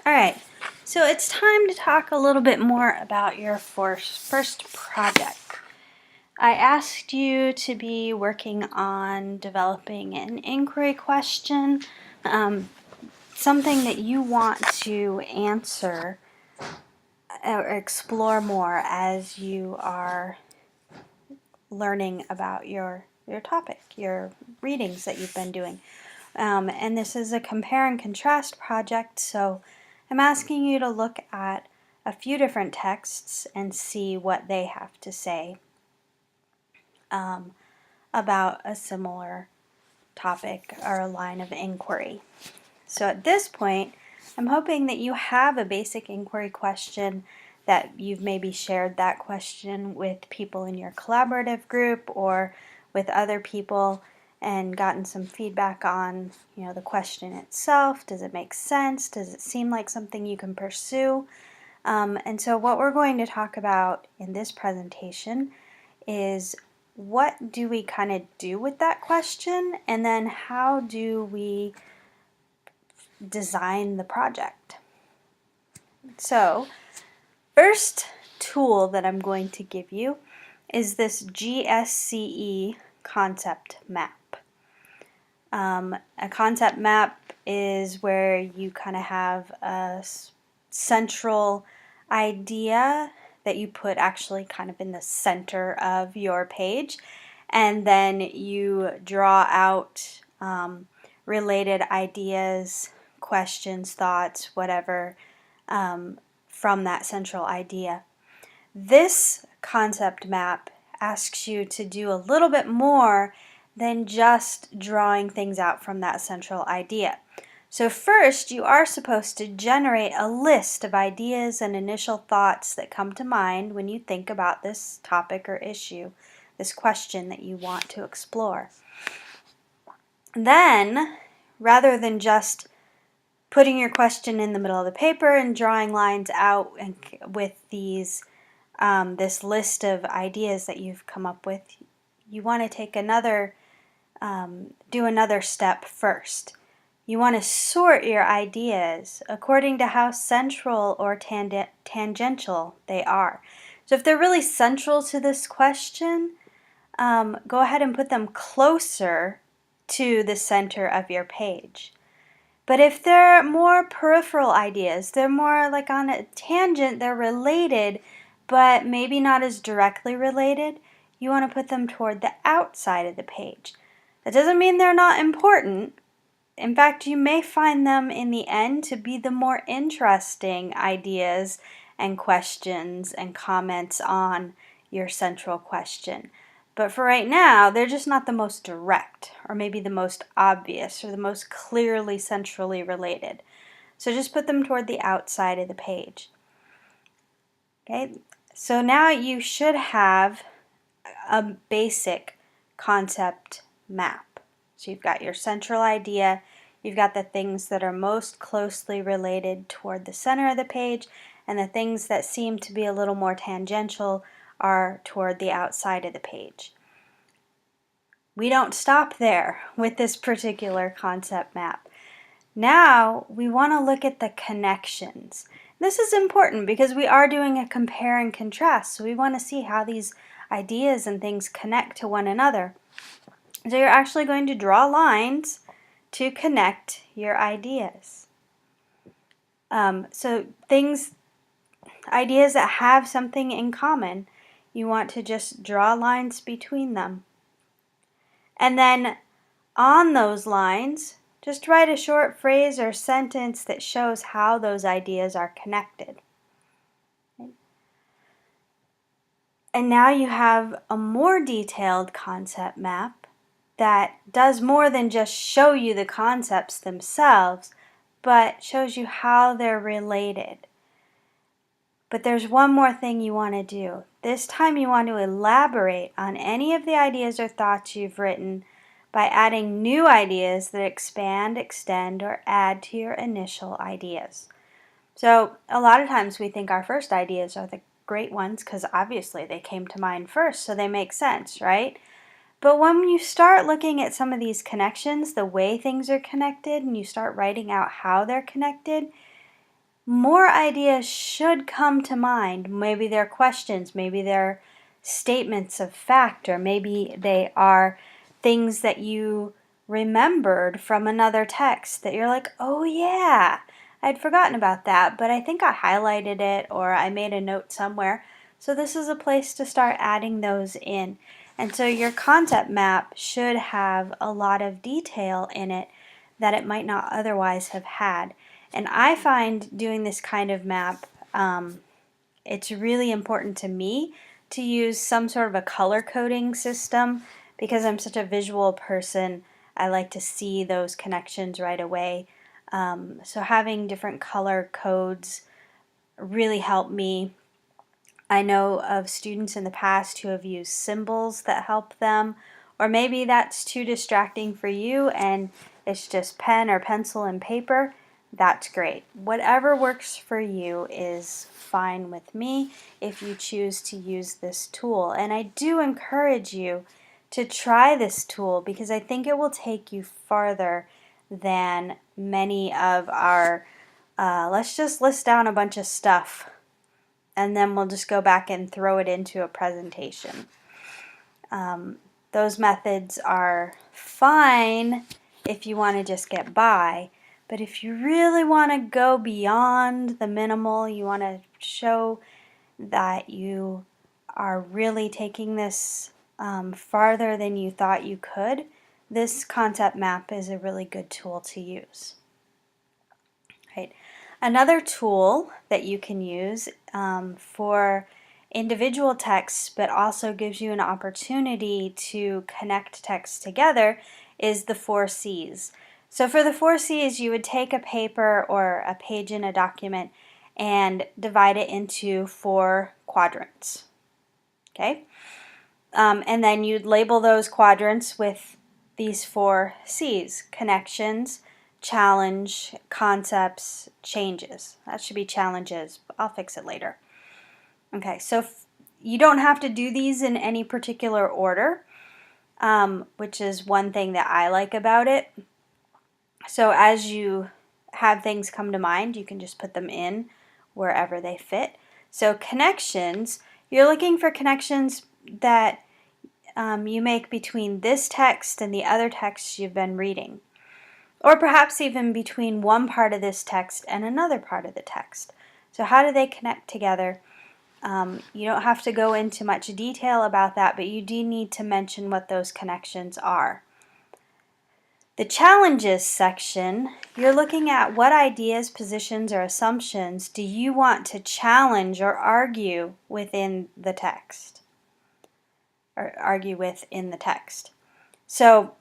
All right, so it's time to talk a little bit more about your first project. I asked you to be working on developing an inquiry question, something that you want to answer or explore more as you are learning about your topic, your readings that you've been doing. And this is a compare and contrast project, so I'm asking you to look at a few different texts and see what they have to say about a similar topic or a line of inquiry. So at this point, I'm hoping that you have a basic inquiry question, that you've maybe shared that question with people in your collaborative group or with other people and gotten some feedback on, the question itself. Does it make sense? Does it seem like something you can pursue? And so what we're going to talk about in this presentation is, what do we kind of do with that question, and then how do we design the project? So, first tool that I'm going to give you is this GSCE concept map. A concept map is where you kind of have a central idea that you put actually kind of in the center of your page, and then you draw out related ideas, questions, thoughts, whatever, from that central idea. This concept map asks you to do a little bit more than just drawing things out from that central idea. So first, you are supposed to generate a list of ideas and initial thoughts that come to mind when you think about this topic or issue, this question that you want to explore. Then, rather than just putting your question in the middle of the paper and drawing lines out and with these this list of ideas that you've come up with, you want to take do another step first. You want to sort your ideas according to how central or tangential they are. So if they're really central to this question, go ahead and put them closer to the center of your page. But if they're more peripheral ideas, they're more like on a tangent, they're related, but maybe not as directly related, you want to put them toward the outside of the page. That doesn't mean they're not important. In fact, you may find them in the end to be the more interesting ideas and questions and comments on your central question. But for right now, they're just not the most direct, or maybe the most obvious, or the most clearly centrally related. So just put them toward the outside of the page. Okay, so now you should have a basic concept map. So you've got your central idea, you've got the things that are most closely related toward the center of the page, and the things that seem to be a little more tangential are toward the outside of the page. We don't stop there with this particular concept map. Now we want to look at the connections. This is important because we are doing a compare and contrast, so we want to see how these ideas and things connect to one another. So you're actually going to draw lines to connect your ideas. So ideas that have something in common, you want to just draw lines between them. And then on those lines, just write a short phrase or sentence that shows how those ideas are connected. And now you have a more detailed concept map that does more than just show you the concepts themselves, but shows you how they're related. But there's one more thing you want to do. This time you want to elaborate on any of the ideas or thoughts you've written by adding new ideas that expand, extend, or add to your initial ideas. So a lot of times we think our first ideas are the great ones because obviously they came to mind first, so they make sense, right? But when you start looking at some of these connections, the way things are connected, and you start writing out how they're connected, more ideas should come to mind. Maybe they're questions, maybe they're statements of fact, or maybe they are things that you remembered from another text that you're like, oh yeah, I'd forgotten about that, but I think I highlighted it or I made a note somewhere. So this is a place to start adding those in. And so your concept map should have a lot of detail in it that it might not otherwise have had. And I find doing this kind of map, it's really important to me to use some sort of a color coding system because I'm such a visual person. I like to see those connections right away. So having different color codes really help me. I know of students in the past who have used symbols that help them, or maybe that's too distracting for you and it's just pen or pencil and paper. That's great. Whatever works for you is fine with me if you choose to use this tool. And I do encourage you to try this tool because I think it will take you farther than many of our, let's just list down a bunch of stuff and then we'll just go back and throw it into a presentation. Those methods are fine if you want to just get by, but if you really want to go beyond the minimal, you want to show that you are really taking this farther than you thought you could, this concept map is a really good tool to use. Right. Another tool that you can use for individual texts, but also gives you an opportunity to connect texts together, is the 4 C's. So for the 4 C's, you would take a paper or a page in a document and divide it into 4 quadrants. Okay? And then you'd label those quadrants with these 4 C's: connections, challenge, concepts, changes. That should be challenges. I'll fix it later. Okay, so you don't have to do these in any particular order, which is one thing that I like about it. So as you have things come to mind, you can just put them in wherever they fit. So connections, you're looking for connections that you make between this text and the other texts you've been reading. Or perhaps even between one part of this text and another part of the text. So how do they connect together? You don't have to go into much detail about that, but you do need to mention what those connections are. The challenges section, you're looking at what ideas, positions, or assumptions do you want to challenge or argue within the text, or argue with in the text. So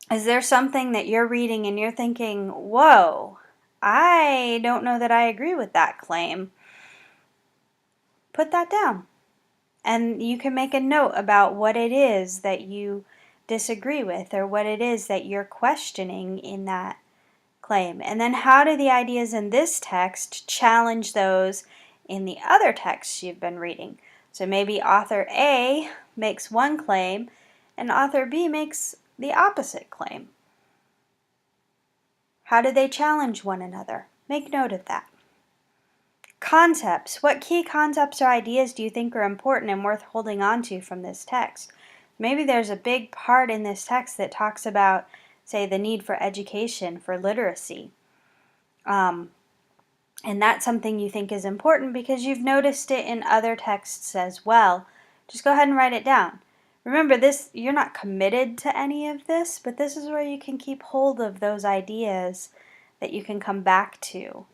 is there something that you're reading and you're thinking, whoa, I don't know that I agree with that claim? Put that down. And you can make a note about what it is that you disagree with or what it is that you're questioning in that claim. And then how do the ideas in this text challenge those in the other texts you've been reading? So maybe author A makes one claim and author B makes the opposite claim. How do they challenge one another? Make note of that. Concepts. What key concepts or ideas do you think are important and worth holding on to from this text? Maybe there's a big part in this text that talks about, say, the need for education, for literacy. And that's something you think is important because you've noticed it in other texts as well. Just go ahead and write it down. Remember, this, you're not committed to any of this, but this is where you can keep hold of those ideas that you can come back to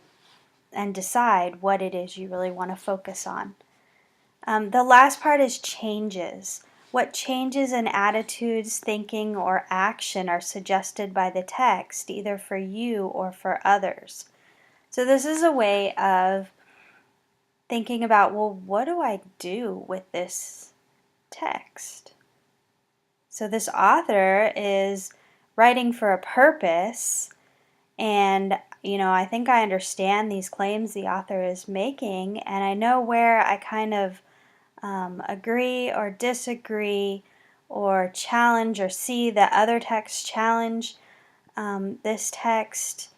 and decide what it is you really want to focus on. The last part is changes. What changes in attitudes, thinking, or action are suggested by the text, either for you or for others? So this is a way of thinking about, well, what do I do with this text? So this author is writing for a purpose, and I think I understand these claims the author is making, and I know where I kind of agree or disagree or challenge or see that other texts challenge this text.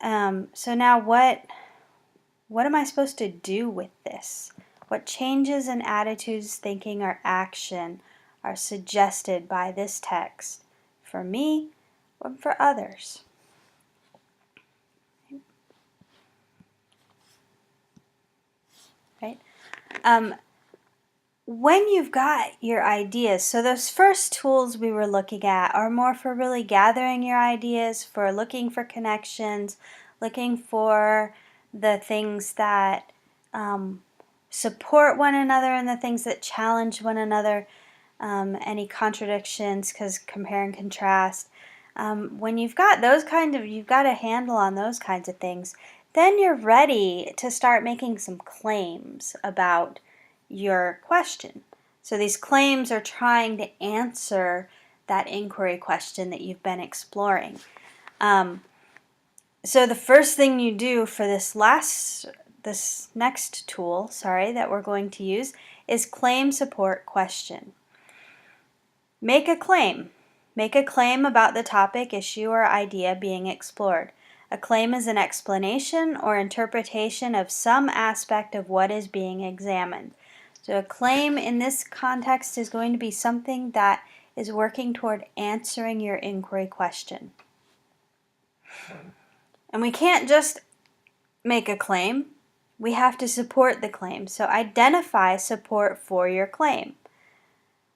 So now what am I supposed to do with this? What changes in attitudes, thinking, or action are suggested by this text for me or for others? Right? When you've got your ideas, so those first tools we were looking at are more for really gathering your ideas, for looking for connections, looking for the things that support one another and the things that challenge one another, any contradictions, because compare and contrast. When you've got you've got a handle on those kinds of things, then you're ready to start making some claims about your question. So these claims are trying to answer that inquiry question that you've been exploring. So the first thing you do for this next tool, that we're going to use is claim support question. Make a claim. Make a claim about the topic, issue, or idea being explored. A claim is an explanation or interpretation of some aspect of what is being examined. So a claim in this context is going to be something that is working toward answering your inquiry question. And we can't just make a claim. We have to support the claim. So identify support for your claim.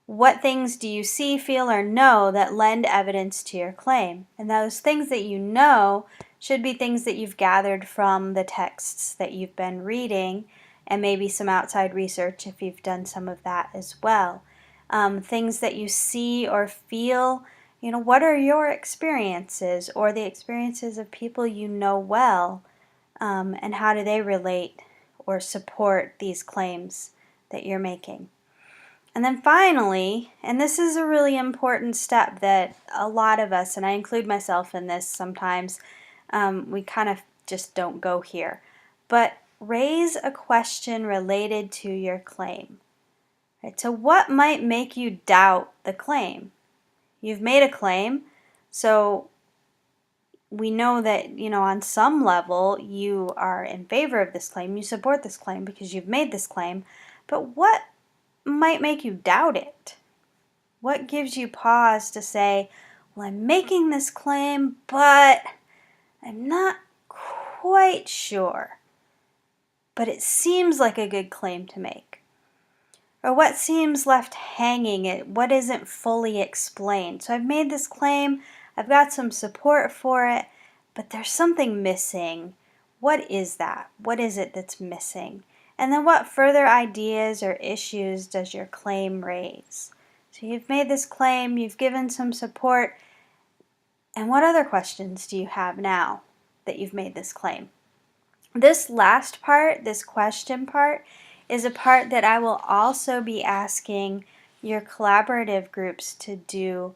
What things do you see, feel, or know that lend evidence to your claim? And those things that you know should be things that you've gathered from the texts that you've been reading, and maybe some outside research if you've done some of that as well. Things that you see or feel, what are your experiences or the experiences of people you know well, and how do they relate or support these claims that you're making? And then finally, and this is a really important step that a lot of us, and I include myself in this sometimes, we kind of just don't go here, but raise a question related to your claim. Right? So what might make you doubt the claim? You've made a claim, so we know that, on some level you are in favor of this claim, you support this claim because you've made this claim, but what might make you doubt it? What gives you pause to say, well, I'm making this claim, but I'm not quite sure, but it seems like a good claim to make? Or what seems left hanging, what isn't fully explained? So I've made this claim, I've got some support for it, but there's something missing. What is that? What is it that's missing? And then what further ideas or issues does your claim raise? So you've made this claim, you've given some support, and what other questions do you have now that you've made this claim? This last part, this question part, is a part that I will also be asking your collaborative groups to do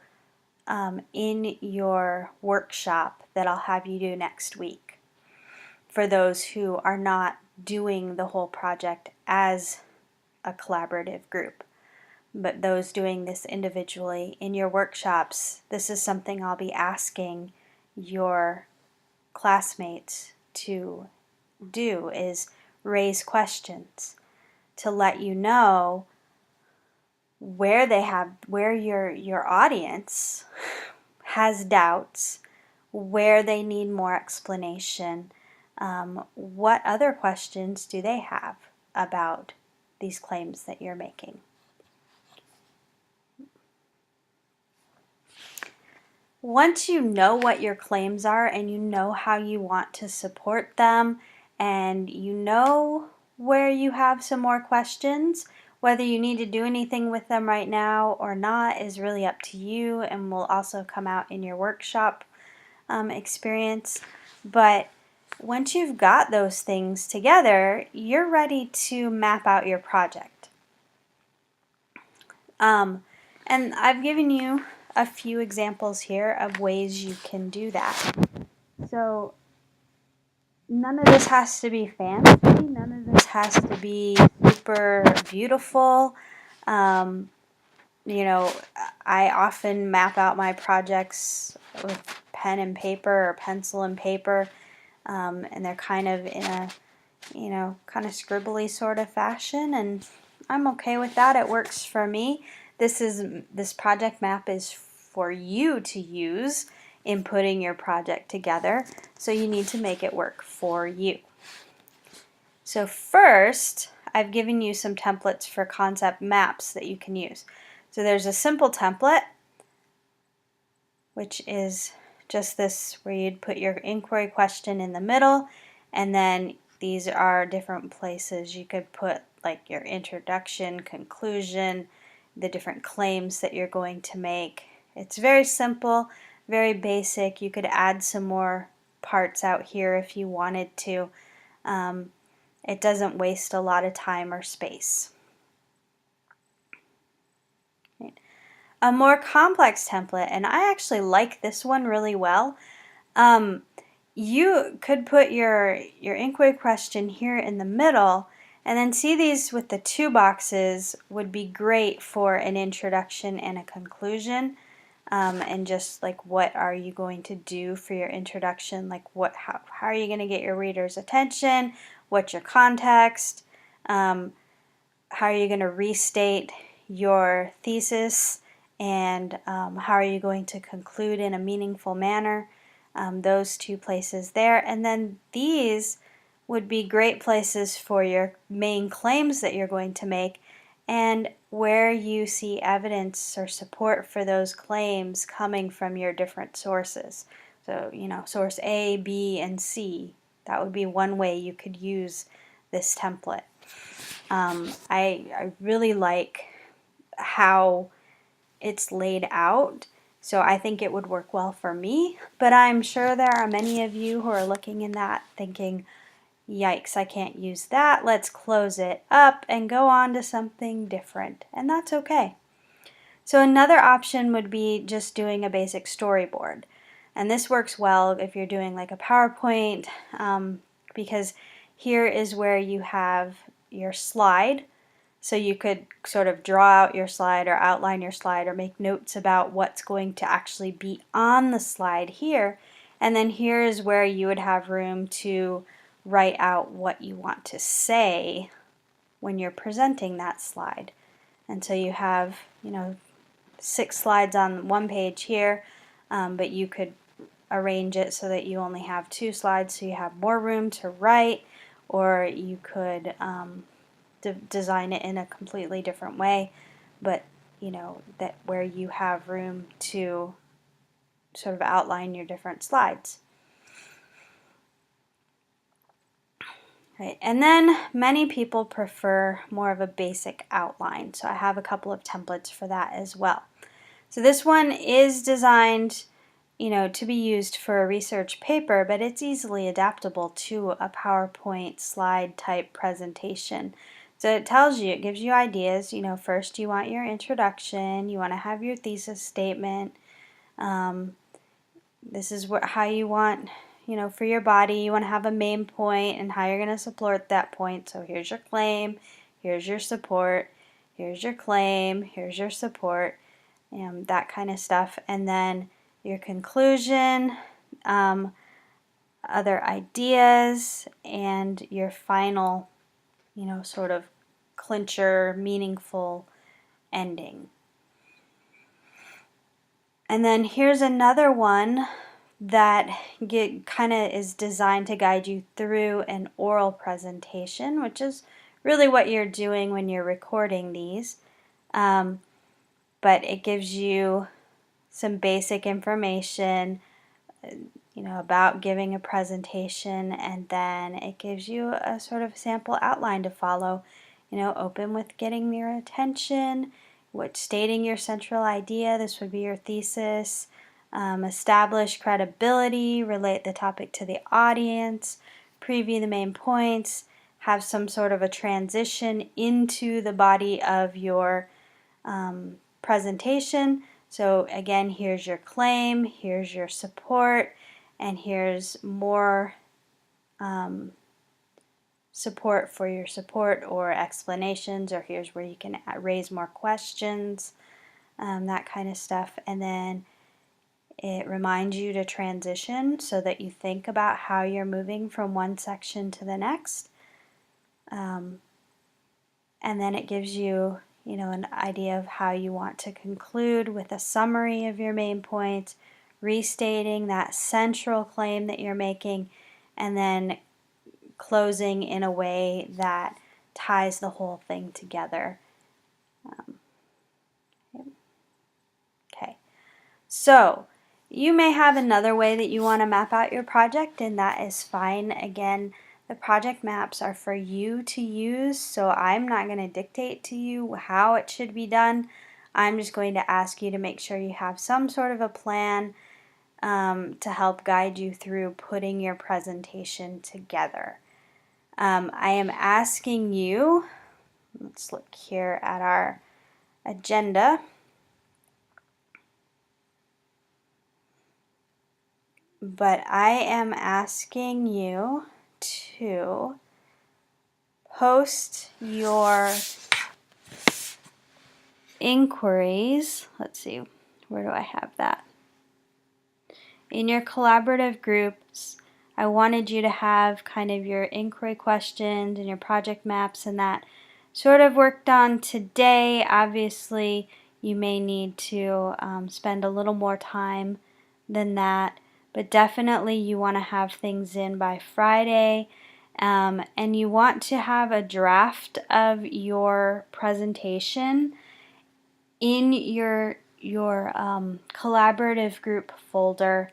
in your workshop that I'll have you do next week, for those who are not doing the whole project as a collaborative group. But those doing this individually in your workshops, this is something I'll be asking your classmates to do, is raise questions to let you know where your audience has doubts, where they need more explanation, what other questions do they have about these claims that you're making. Once you know what your claims are and you know how you want to support them, and you know where you have some more questions, whether you need to do anything with them right now or not is really up to you, and will also come out in your workshop experience. But once you've got those things together, you're ready to map out your project. And I've given you a few examples here of ways you can do that. So none of this has to be fancy. None of this has to be super beautiful. I often map out my projects with pen and paper or pencil and paper. and they're kind of in a, kind of scribbly sort of fashion, and I'm okay with that. It works for me. This project map is for you to use in putting your project together, so you need to make it work for you. So first, I've given you some templates for concept maps that you can use. So there's a simple template, which is just this, where you'd put your inquiry question in the middle, and then these are different places you could put, like your introduction, conclusion, the different claims that you're going to make. It's very simple, very basic. You could add some more parts out here if you wanted to. It doesn't waste a lot of time or space. Right. A more complex template, and I actually like this one really well. You could put your inquiry question here in the middle, and then see these with the two boxes would be great for an introduction and a conclusion. And just like, what are you going to do for your introduction? Like, how are you going to get your reader's attention? What's your context? How are you going to restate your thesis? And how are you going to conclude in a meaningful manner? Those two places there. And then these would be great places for your main claims that you're going to make, and where you see evidence or support for those claims coming from your different sources. So, source A, B, and C. That would be one way you could use this template. I really like how it's laid out, so I think it would work well for me, but I'm sure there are many of you who are looking in that thinking, yikes, I can't use that. Let's close it up and go on to something different, and that's okay. So another option would be just doing a basic storyboard, and this works well if you're doing like a PowerPoint, because here is where you have your slide. So you could sort of draw out your slide or outline your slide or make notes about what's going to actually be on the slide here. And then here is where you would have room to write out what you want to say when you're presenting that slide. And so you have, 6 slides on one page here, but you could arrange it so that you only have 2 slides, so you have more room to write, or you could design it in a completely different way, but that where you have room to sort of outline your different slides. Right. And then many people prefer more of a basic outline, so I have a couple of templates for that as well. So this one is designed to be used for a research paper, but it's easily adaptable to a PowerPoint slide type presentation. So it tells you, it gives you ideas. First you want your introduction, you want to have your thesis statement. This is how you want, for your body, you want to have a main point and how you're going to support that point. So here's your claim, here's your support, here's your claim, here's your support, that kind of stuff. And then your conclusion, other ideas, and your final, sort of clincher, meaningful ending. And then here's another one that kind of is designed to guide you through an oral presentation, which is really what you're doing when you're recording these. But it gives you some basic information, about giving a presentation, and then it gives you a sort of sample outline to follow. Open with getting your attention, stating your central idea, this would be your thesis, establish credibility, relate the topic to the audience, preview the main points, have some sort of a transition into the body of your presentation. So again, here's your claim, here's your support, and here's more support for your support or explanations, or here's where you can raise more questions, that kind of stuff. And then It reminds you to transition so that you think about how you're moving from one section to the next. And then it gives you, an idea of how you want to conclude with a summary of your main points, restating that central claim that you're making, and then closing in a way that ties the whole thing together. Okay, so you may have another way that you want to map out your project, and that is fine. Again, the project maps are for you to use, so I'm not going to dictate to you how it should be done. I'm just going to ask you to make sure you have some sort of a plan to help guide you through putting your presentation together. I am asking you, let's look here at our agenda. But I am asking you to post your inquiries. Let's see, where do I have that? In your collaborative groups, I wanted you to have kind of your inquiry questions and your project maps and that sort of worked on today. Obviously, you may need to spend a little more time than that. But definitely you want to have things in by Friday, and you want to have a draft of your presentation in your collaborative group folder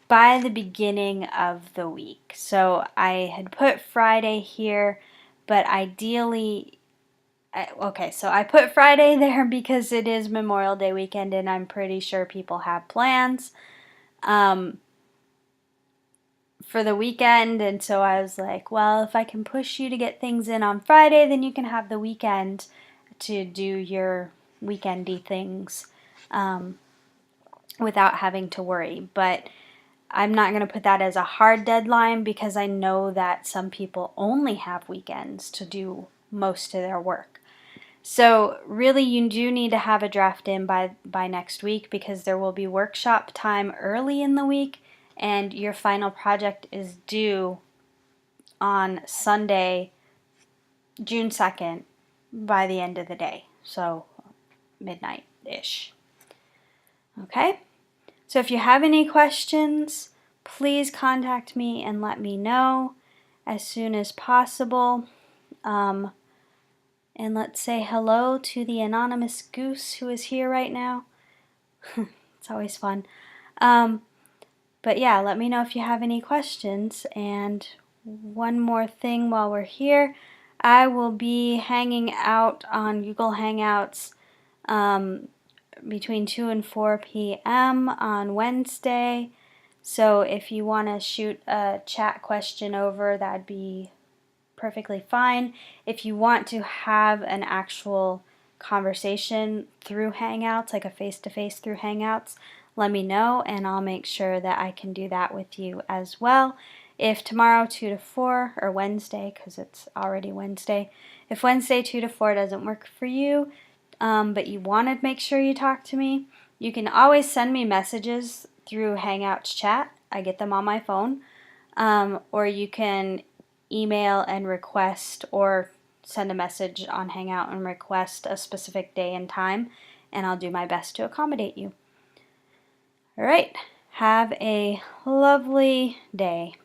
by the beginning of the week. So I had put Friday here, but ideally, okay, so I put Friday there because it is Memorial Day weekend and I'm pretty sure people have plans for the weekend, and so I was like, well, if I can push you to get things in on Friday, then you can have the weekend to do your weekendy things without having to worry. But I'm not going to put that as a hard deadline because I know that some people only have weekends to do most of their work. So really you do need to have a draft in by next week because there will be workshop time early in the week and your final project is due on Sunday, June 2nd by the end of the day. So midnight-ish. Okay? So if you have any questions, please contact me and let me know as soon as possible. And let's say hello to the anonymous goose who is here right now. It's always fun. But yeah, let me know if you have any questions. And one more thing while we're here, I will be hanging out on Google Hangouts between 2 and 4 p.m. on Wednesday. So if you want to shoot a chat question over, that'd be perfectly fine. If you want to have an actual conversation through Hangouts, like a face-to-face through Hangouts, let me know and I'll make sure that I can do that with you as well. If tomorrow 2 to 4, or Wednesday, because it's already Wednesday, if Wednesday 2 to 4 doesn't work for you, but you want to make sure you talk to me, you can always send me messages through Hangouts chat. I get them on my phone. Or you can email and request or send a message on Hangout and request a specific day and time, and I'll do my best to accommodate you. All right, have a lovely day.